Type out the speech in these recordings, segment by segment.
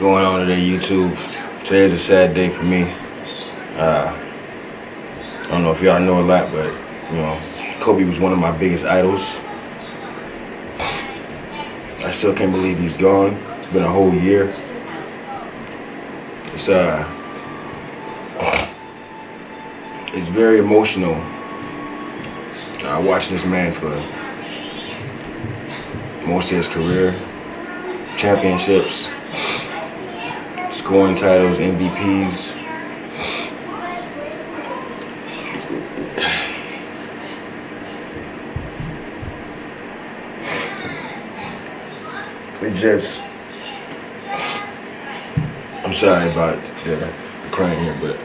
going on today, YouTube? Today is a sad day for me. I don't know if y'all know a lot, but Kobe was one of my biggest idols. I still can't believe he's gone. It's been a whole year. It's very emotional. I watched this man for most of his career, championships, scoring titles, MVPs. I'm sorry about the crying here, but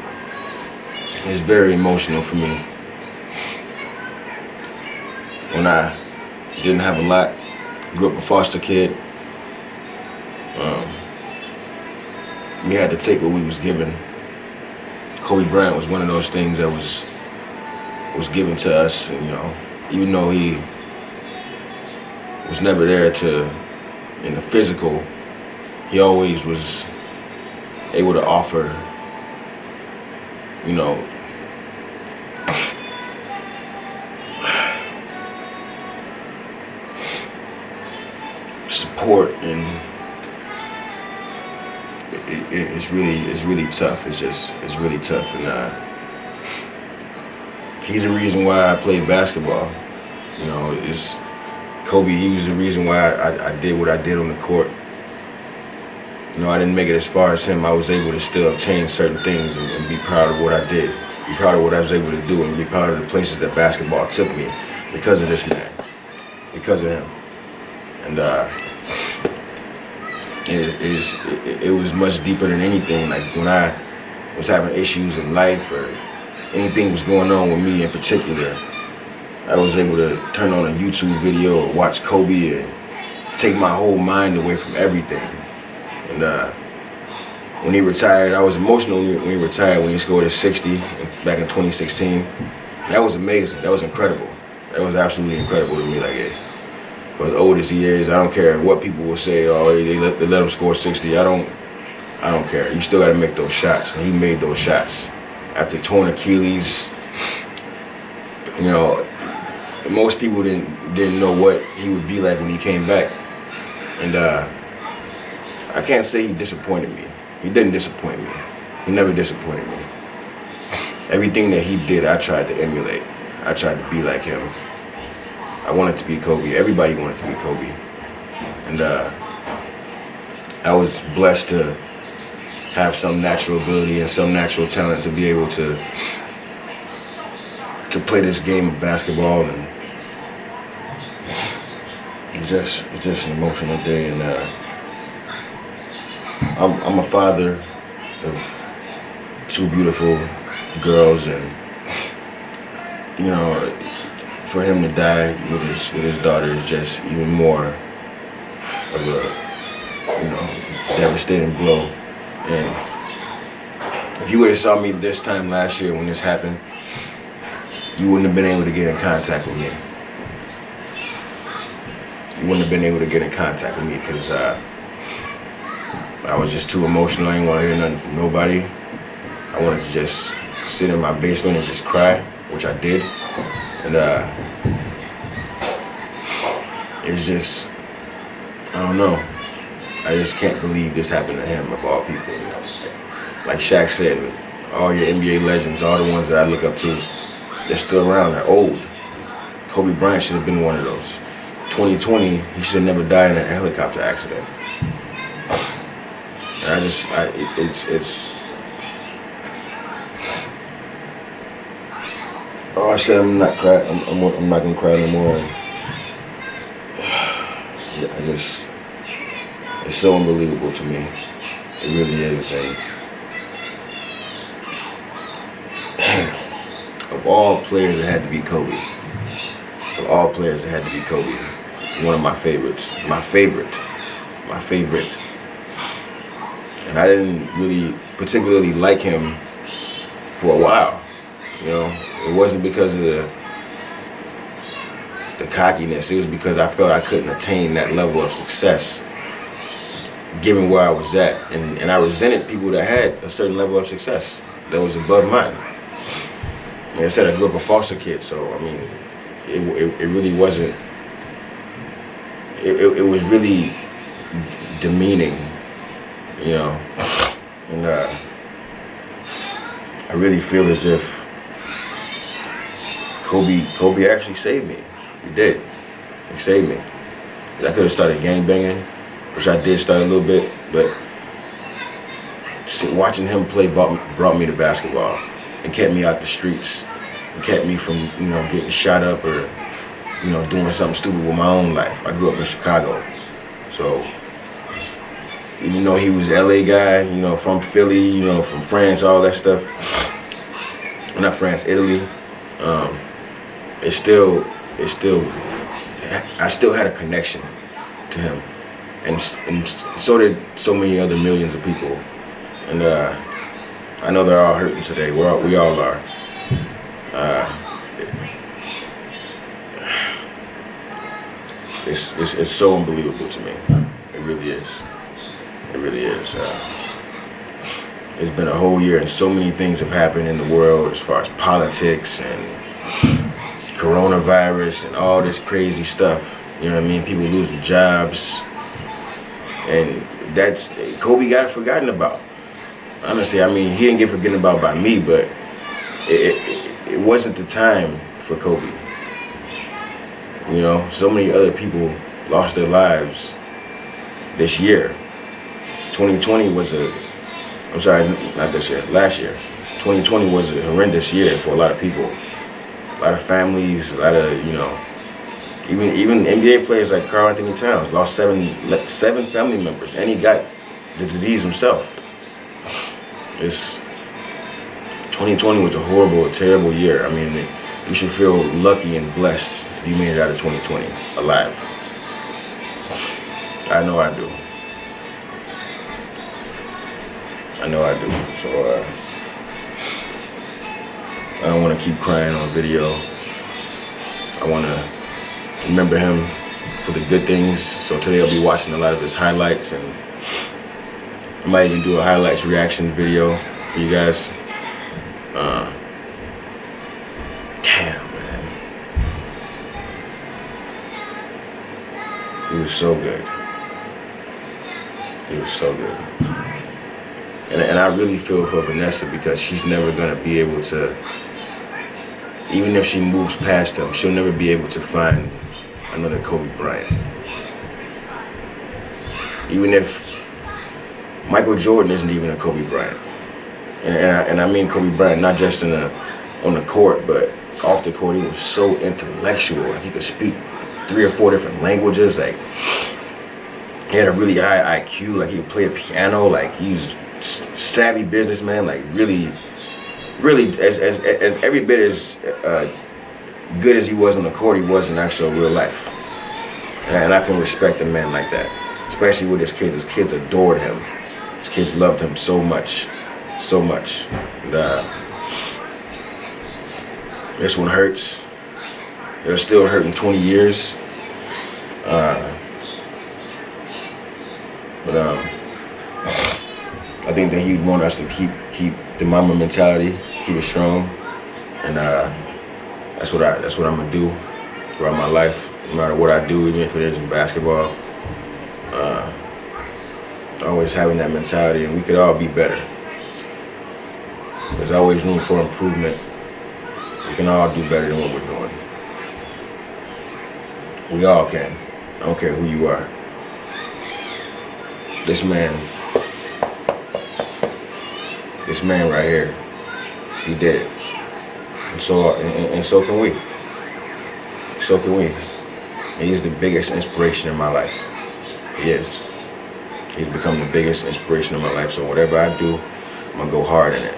it's very emotional for me. When I didn't have a lot, grew up a foster kid, we had to take what we was given. Kobe Bryant was one of those things that was given to us, and even though he was never there in the physical, he always was able to offer, support, and it's really tough. It's really tough, and he's the reason why I played basketball. It's Kobe. He was the reason why I did what I did on the court. I didn't make it as far as him. I was able to still obtain certain things and be proud of what I did, be proud of what I was able to do, and be proud of the places that basketball took me because of this man, because of him. And it was much deeper than anything. Like when I was having issues in life or anything was going on with me in particular, I was able to turn on a YouTube video or watch Kobe and take my whole mind away from everything. And when he retired, I was emotional when he retired, when he scored his 60 back in 2016. And that was amazing. That was incredible. That was absolutely incredible to me. Like, for as old as he is, I don't care what people will say. Oh, they let him score 60. I don't care. You still got to make those shots, and he made those shots. After torn Achilles, most people didn't know what he would be like when he came back, and I can't say he disappointed me. He didn't disappoint me. He never disappointed me. Everything that he did, I tried to emulate. I tried to be like him. I wanted to be Kobe. Everybody wanted to be Kobe. And I was blessed to have some natural ability and some natural talent to be able to play this game of basketball. And it's just an emotional day. And I'm a father of two beautiful girls, and for him to die with his daughter is just even more of a devastating blow. And if you would have saw me this time last year when this happened, you wouldn't have been able to get in contact with me. You wouldn't have been able to get in contact with me because I was just too emotional. I didn't want to hear nothing from nobody. I wanted to just sit in my basement and just cry, which I did. And it's just, I don't know. I just can't believe this happened to him, of all people. Like Shaq said, all your NBA legends, all the ones that I look up to, they're still around, they're old. Kobe Bryant should have been one of those. 2020, he should have never died in a helicopter accident. And it's oh, I said I'm not crying. I'm not gonna cry no more. Yeah, it's so unbelievable to me. It really is. And of all players, it had to be Kobe. Of all players, it had to be Kobe. One of my favorites. My favorite. And I didn't really particularly like him for a while. It wasn't because of the cockiness. It was because I felt I couldn't attain that level of success given where I was at, and I resented people that had a certain level of success that was above mine. Like I said, I grew up a foster kid, so I mean, it really wasn't. It was really demeaning, you know, and I really feel as if Kobe actually saved me. He did. He saved me. I could have started gangbanging, which I did start a little bit, but watching him play brought me to basketball and kept me out the streets and kept me from, you know, getting shot up or, you know, doing something stupid with my own life. I grew up in Chicago, so even though he was an LA guy, you know, from Philly, you know, from France, all that stuff, not France, Italy, it still, I still had a connection to him, and so did so many other millions of people, and I know they're all hurting today. We all are. It's so unbelievable to me. It really is. It really is. It's been a whole year, and so many things have happened in the world as far as politics and coronavirus and all this crazy stuff. You know what I mean? People losing jobs, and that's Kobe got forgotten about. Honestly, I mean, he didn't get forgotten about by me, but it wasn't the time for Kobe. You know, so many other people lost their lives this year. 2020 was not this year, last year. 2020 was a horrendous year for a lot of people. A lot of families, a lot of, you know, even NBA players like Karl Anthony Towns lost seven family members, and he got the disease himself. 2020 was a horrible, terrible year. I mean, you should feel lucky and blessed if you made it out of 2020 alive. I know I do. I know I do. So I don't want to keep crying on video. I want to remember him for the good things. So today I'll be watching a lot of his highlights, and I might even do a highlights reaction video for you guys. Damn, man. He was so good. He was so good. And I really feel for Vanessa, because she's never going to be able to, even if she moves past him, she'll never be able to find another Kobe Bryant. Even if Michael Jordan isn't even a Kobe Bryant. And I mean Kobe Bryant not just on the court, but off the court. He was so intellectual. Like, he could speak 3 or 4 different languages. Like, he had a really high IQ. Like, he could play the piano. Like, he was savvy businessman. Like, really as every bit as good as he was on the court, he was in actual real life. And I can respect a man like that, especially with his kids. His kids adored him. His kids loved him so much, so much. And, this one hurts. It'll still hurt in 20 years. But I think that he'd want us to keep the Mamba mentality, keep it strong, and that's what I'm gonna do throughout my life, no matter what I do, even if it is in basketball. Always having that mentality, and we could all be better. There's always room for improvement. We can all do better than what we're doing. We all can. I don't care who you are. This man right here, he did it. And so can we. So can we. And he's the biggest inspiration in my life. He is. He's become the biggest inspiration in my life. So whatever I do, I'm gonna go hard in it.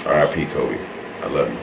R.I.P. Kobe. I love you.